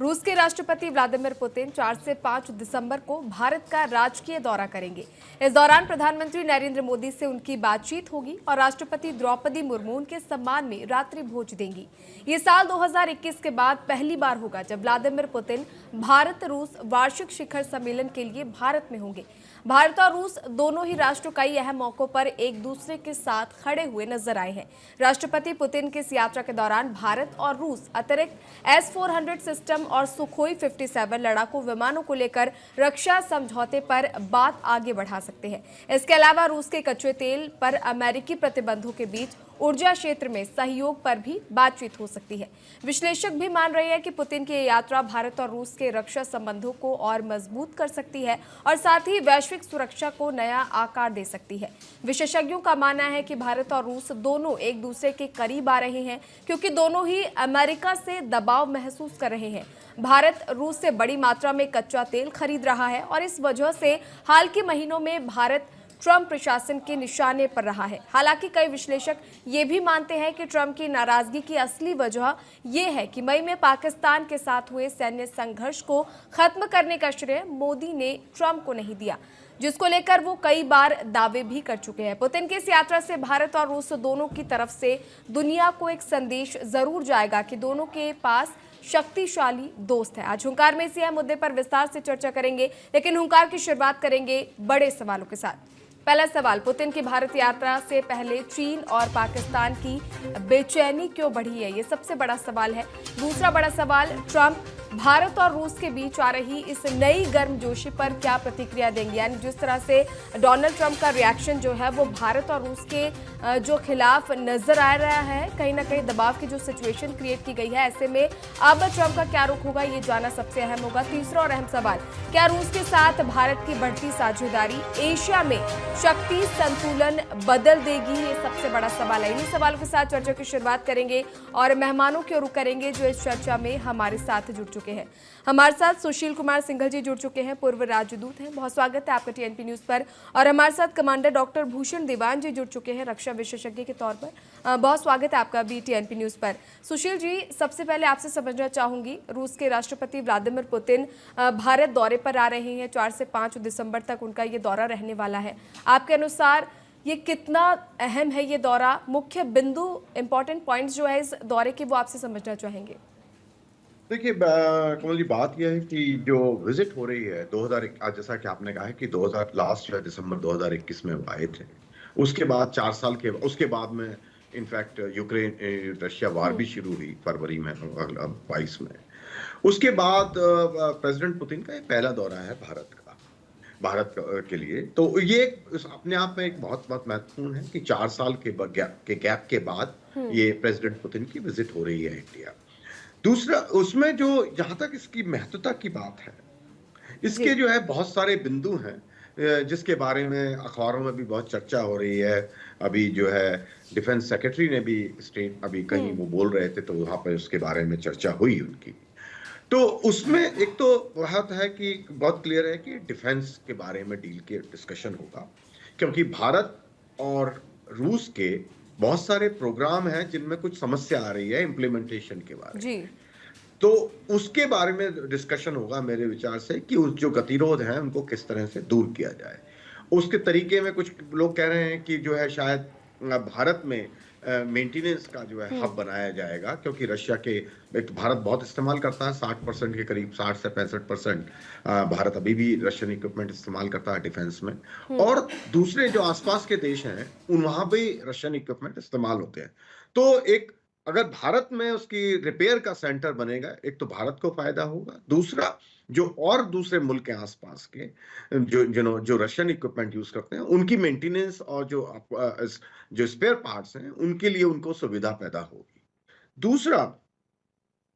रूस के राष्ट्रपति व्लादिमीर पुतिन 4 से 5 दिसंबर को भारत का राजकीय दौरा करेंगे। इस दौरान प्रधानमंत्री नरेंद्र मोदी से उनकी बातचीत होगी और राष्ट्रपति द्रौपदी मुर्मू उनके सम्मान में रात्रि भोज देंगी। ये साल 2021 के बाद पहली बार होगा जब व्लादिमीर पुतिन भारत रूस वार्षिक शिखर सम्मेलन के लिए भारत में होंगे। भारत और रूस दोनों ही राष्ट्र कई अहम मौकों पर एक दूसरे के साथ खड़े हुए नजर आए हैं। राष्ट्रपति पुतिन की इस यात्रा के दौरान भारत और रूस अतिरिक्त S-400 सिस्टम और सुखोई 57 लड़ाकू विमानों को लेकर रक्षा समझौते पर बात आगे बढ़ा सकते हैं। इसके अलावा रूस के कच्चे तेल पर अमेरिकी प्रतिबंधों के बीच ऊर्जा क्षेत्र में सहयोग पर भी बातचीत हो सकती है। विश्लेषक भी मान रहे हैं कि पुतिन की यात्रा भारत और रूस के रक्षा संबंधों को और मजबूत कर सकती है और साथ ही वैश्विक सुरक्षा को नया आकार दे सकती है। विशेषज्ञों का मानना है कि भारत और रूस दोनों एक दूसरे के करीब आ रहे हैं क्योंकि दोनों ही अमेरिका से दबाव महसूस कर रहे हैं। भारत रूस से बड़ी मात्रा में कच्चा तेल खरीद रहा है और इस वजह से हाल के महीनों में भारत ट्रंप प्रशासन के निशाने पर रहा है। हालांकि कई विश्लेषक ये भी मानते हैं कि ट्रंप की नाराजगी की असली वजह ये है कि मई में पाकिस्तान के साथ हुए सैन्य संघर्ष को खत्म करने का श्रेय मोदी ने ट्रंप को नहीं दिया, जिसको लेकर वो कई बार दावे भी कर चुके हैं। पुतिन की इस यात्रा से भारत और रूस दोनों की तरफ से दुनिया को एक संदेश जरूर जाएगा कि दोनों के पास शक्तिशाली दोस्त है। आज हुंकार में इसी अहम मुद्दे पर विस्तार से चर्चा करेंगे, लेकिन हुंकार की शुरुआत करेंगे बड़े सवालों के साथ। पहला सवाल, पुतिन की भारत यात्रा से पहले चीन और पाकिस्तान की बेचैनी क्यों बढ़ी है? ये सबसे बड़ा सवाल है। दूसरा बड़ा सवाल, ट्रंप भारत और रूस के बीच आ रही इस नई गर्मजोशी पर क्या प्रतिक्रिया देंगे? यानी जिस तरह से डोनाल्ड ट्रंप का रिएक्शन जो है वो भारत और रूस के जो खिलाफ नजर आ रहा है, कहीं ना कहीं दबाव की जो सिचुएशन क्रिएट की गई है, ऐसे में अब ट्रंप का क्या रुख होगा, ये जानना सबसे अहम होगा। तीसरा और अहम सवाल, क्या रूस के साथ भारत की बढ़ती साझेदारी एशिया में शक्ति संतुलन बदल देगी? ये सबसे बड़ा सवाल है। इन्हीं सवालों के साथ चर्चा की शुरुआत करेंगे और मेहमानों की रुख करेंगे जो इस चर्चा में हमारे साथ जुड़ चुके हैं। हमारे साथ सुशील कुमार सिंघल जी जुड़ चुके हैं, पूर्व राजदूत हैं। बहुत स्वागत है आपका टीएनपी न्यूज पर। और हमारे साथ कमांडर डॉक्टर भूषण दीवान जी जुड़ चुके हैं, रक्षा विशेषज्ञ के तौर पर। बहुत स्वागत है आपका भी टीएनपी न्यूज पर। सुशील जी, सबसे पहले आपसे समझना चाहूंगी, रूस के राष्ट्रपति व्लादिमीर पुतिन भारत दौरे पर आ रहे हैं। 4 से 5 दिसंबर तक उनका ये दौरा रहने वाला है। आपके अनुसार ये कितना अहम है ये दौरा? मुख्य बिंदु, इंपॉर्टेंट पॉइंट्स जो है इस दौरे के, वो आपसे समझना चाहेंगे। देखिए कमल जी, बात यह है कि जो विजिट हो रही है 2000, जैसा कि आपने कहा है कि 2000 लास्ट जो है दिसंबर 2021 में वो आए थे। उसके बाद 4 साल के उसके बाद में इनफैक्ट यूक्रेन रशिया वार भी शुरू हुई फरवरी में 22 में। उसके बाद प्रेसिडेंट पुतिन का पहला दौरा है भारत के लिए। तो ये अपने आप में एक बहुत बहुत महत्वपूर्ण है कि 4 साल के गैप के बाद ये प्रेसिडेंट पुतिन की विजिट हो रही है इंडिया। दूसरा, उसमें जो जहां तक इसकी महत्वता की बात है, इसके जो है बहुत सारे बिंदु हैं जिसके बारे में अखबारों में भी बहुत चर्चा हो रही है। अभी जो है डिफेंस सेक्रेटरी ने भी स्टेट अभी कहीं वो बोल रहे थे तो वहां पर उसके बारे में चर्चा हुई उनकी। तो उसमें एक तो बात है कि बहुत क्लियर है कि डिफेंस के बारे में डील के डिस्कशन होगा, क्योंकि भारत और रूस के बहुत सारे प्रोग्राम हैं जिनमें कुछ समस्या आ रही है इम्प्लीमेंटेशन के बारे में। तो उसके बारे में डिस्कशन होगा मेरे विचार से कि उस जो गतिरोध हैं उनको किस तरह से दूर किया जाए। उसके तरीके में कुछ लोग कह रहे हैं कि जो है शायद भारत में मेंटेनेंस का जो है हब बनाया जाएगा, क्योंकि रशिया के भारत बहुत इस्तेमाल करता है, 60% के करीब 60 से 65% भारत अभी भी रशियन इक्विपमेंट इस्तेमाल करता है डिफेंस में। और दूसरे जो आसपास के देश हैं वहां भी रशियन इक्विपमेंट इस्तेमाल होते हैं। तो एक अगर भारत में उसकी रिपेयर का सेंटर बनेगा, एक तो भारत को फायदा होगा, दूसरा जो और दूसरे मुल्क के आसपास के जो रशियन इक्विपमेंट यूज करते हैं उनकी मेंटेनेंस और जो स्पेयर पार्ट्स हैं उनके लिए उनको सुविधा पैदा होगी। दूसरा,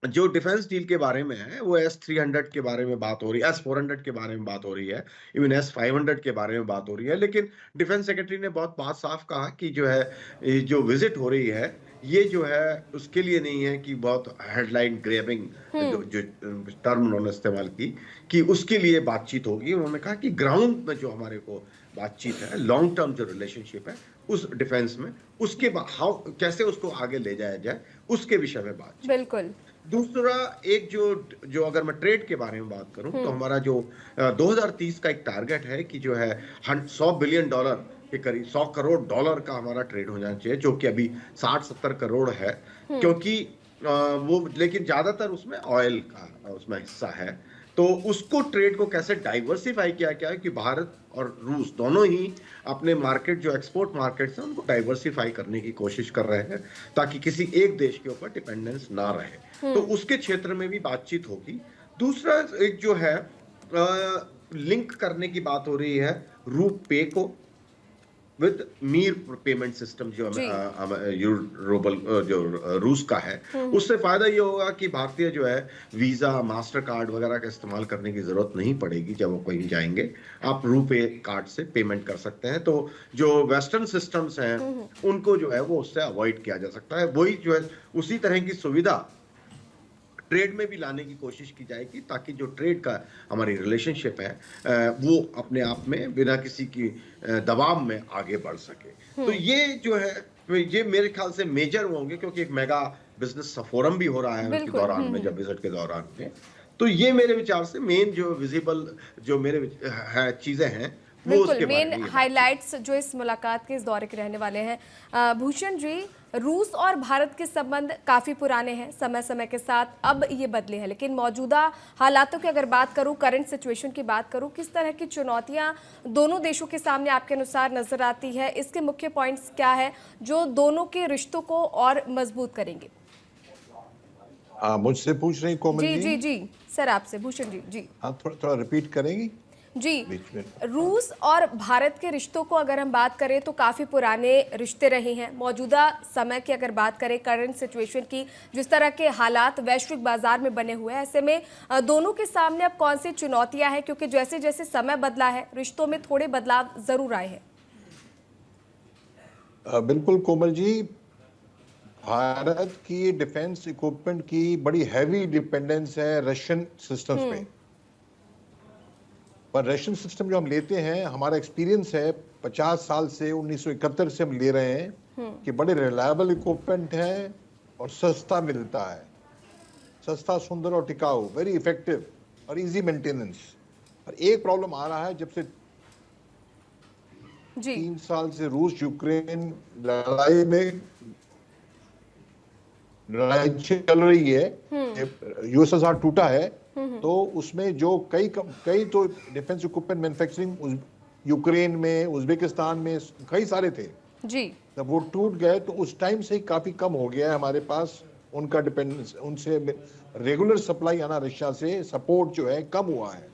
जो डिफेंस डील के बारे में है वो S-300 के बारे में बात हो रही है, S-400 के बारे में बात हो रही है, इवन S-500 के बारे में बात हो रही है। लेकिन डिफेंस सेक्रेटरी ने बहुत बात साफ कहा कि जो है जो विजिट हो रही है ये जो है उसके लिए नहीं है कि बहुत हेडलाइन ग्रैबिंग जो टर्म उन्होंने इस्तेमाल की कि उसके लिए बातचीत होगी। उन्होंने कहा कि ग्राउंड में जो हमारे को बातचीत है, लॉन्ग टर्म जो रिलेशनशिप है उस डिफेंस में, उसके कैसे उसको आगे ले जाया जाए उसके विषय में बात। बिल्कुल। दूसरा एक जो जो अगर मैं ट्रेड के बारे में बात करूं तो हमारा जो 2030 का एक टारगेट है कि जो है $100 बिलियन के करीब, $100 करोड़ का हमारा ट्रेड हो जाना चाहिए, जो कि अभी 60-70 करोड़ है, क्योंकि वो लेकिन ज्यादातर उसमें ऑयल का उसमें हिस्सा है। तो उसको ट्रेड को कैसे डाइवर्सिफाई किया गया है कि भारत और रूस दोनों ही अपने मार्केट जो एक्सपोर्ट मार्केट्स हैं उनको डाइवर्सिफाई करने की कोशिश कर रहे हैं, ताकि किसी एक देश के ऊपर डिपेंडेंस ना रहे। तो उसके क्षेत्र में भी बातचीत होगी। दूसरा एक जो है लिंक करने की बात हो रही है रूपे को विद मीर पेमेंट सिस्टम जो जी। यूरोबल जो रूस का है, उससे फायदा ये होगा कि भारतीय जो है वीजा मास्टर कार्ड वगैरह का इस्तेमाल करने की जरूरत नहीं पड़ेगी। जब वो कहीं जाएंगे आप रूपे कार्ड से पेमेंट कर सकते हैं। तो जो वेस्टर्न सिस्टम्स हैं उनको जो है वो उससे अवॉइड किया जा सकता है। वही जो है उसी तरह की सुविधा ट्रेड में भी लाने की कोशिश की जाएगी, ताकि जो ट्रेड का हमारी रिलेशनशिप है वो अपने आप में बिना किसी की दबाव में आगे बढ़ सके। तो ये जो है ये मेरे ख्याल से मेजर होंगे, क्योंकि एक मेगा बिजनेस फोरम भी हो रहा है उनके बिल्कुल। दौरान में, जब विजिट के दौरान में। तो ये मेरे विचार से मेन जो विजिबल जो मेरे है चीजें हैं वो बिल्कुल उसके बारे मेन में ये बात हाइलाइट्स जो इस मुलाकात के इस दौरे के रहने वाले हैं। भूषण जी, रूस और भारत के संबंध काफ़ी पुराने हैं, समय समय के साथ अब ये बदले हैं, लेकिन मौजूदा हालातों की अगर बात करूं, करंट सिचुएशन की बात करूं, किस तरह की चुनौतियां दोनों देशों के सामने आपके अनुसार नजर आती है? इसके मुख्य पॉइंट्स क्या है जो दोनों के रिश्तों को और मजबूत करेंगे? मुझसे पूछ रही कोमल जी जी? जी जी सर, आपसे भूषण जी। जी हाँ, थोड़ा थोड़ा रिपीट करेंगी जी, बीच में? रूस और भारत के रिश्तों को अगर हम बात करें तो काफ़ी पुराने रिश्ते रहे हैं। मौजूदा समय की अगर बात करें, करंट सिचुएशन की, जिस तरह के हालात वैश्विक बाजार में बने हुए हैं, ऐसे में दोनों के सामने अब कौन सी चुनौतियां हैं? क्योंकि जैसे जैसे समय बदला है, रिश्तों में थोड़े बदलाव जरूर आए हैं। बिल्कुल कोमल जी, भारत की डिफेंस इक्विपमेंट की बड़ी हैवी डिपेंडेंस है रशियन सिस्टम्स पे। पर रशियन सिस्टम जो हम लेते हैं, हमारा एक्सपीरियंस है 50 साल से, 1971 से हम ले रहे हैं कि बड़े रिलायबल इक्विपमेंट है और सस्ता मिलता है, सस्ता, सुंदर और टिकाऊ, वेरी इफेक्टिव और इजी मेंटेनेंस। और एक प्रॉब्लम आ रहा है, जब से जी 3 साल से रूस यूक्रेन लड़ाई चल रही है, यूएसएसआर टूटा है, तो उसमें जो कई तो डिफेंस इक्विपमेंट मैन्युफैक्चरिंग यूक्रेन में, उज्बेकिस्तान में कई सारे थे। जी जब वो टूट गए तो उस टाइम से ही काफी कम हो गया है हमारे पास उनका डिपेंडेंस, उनसे रेगुलर सप्लाई आना रशिया से, सपोर्ट जो है कम हुआ है।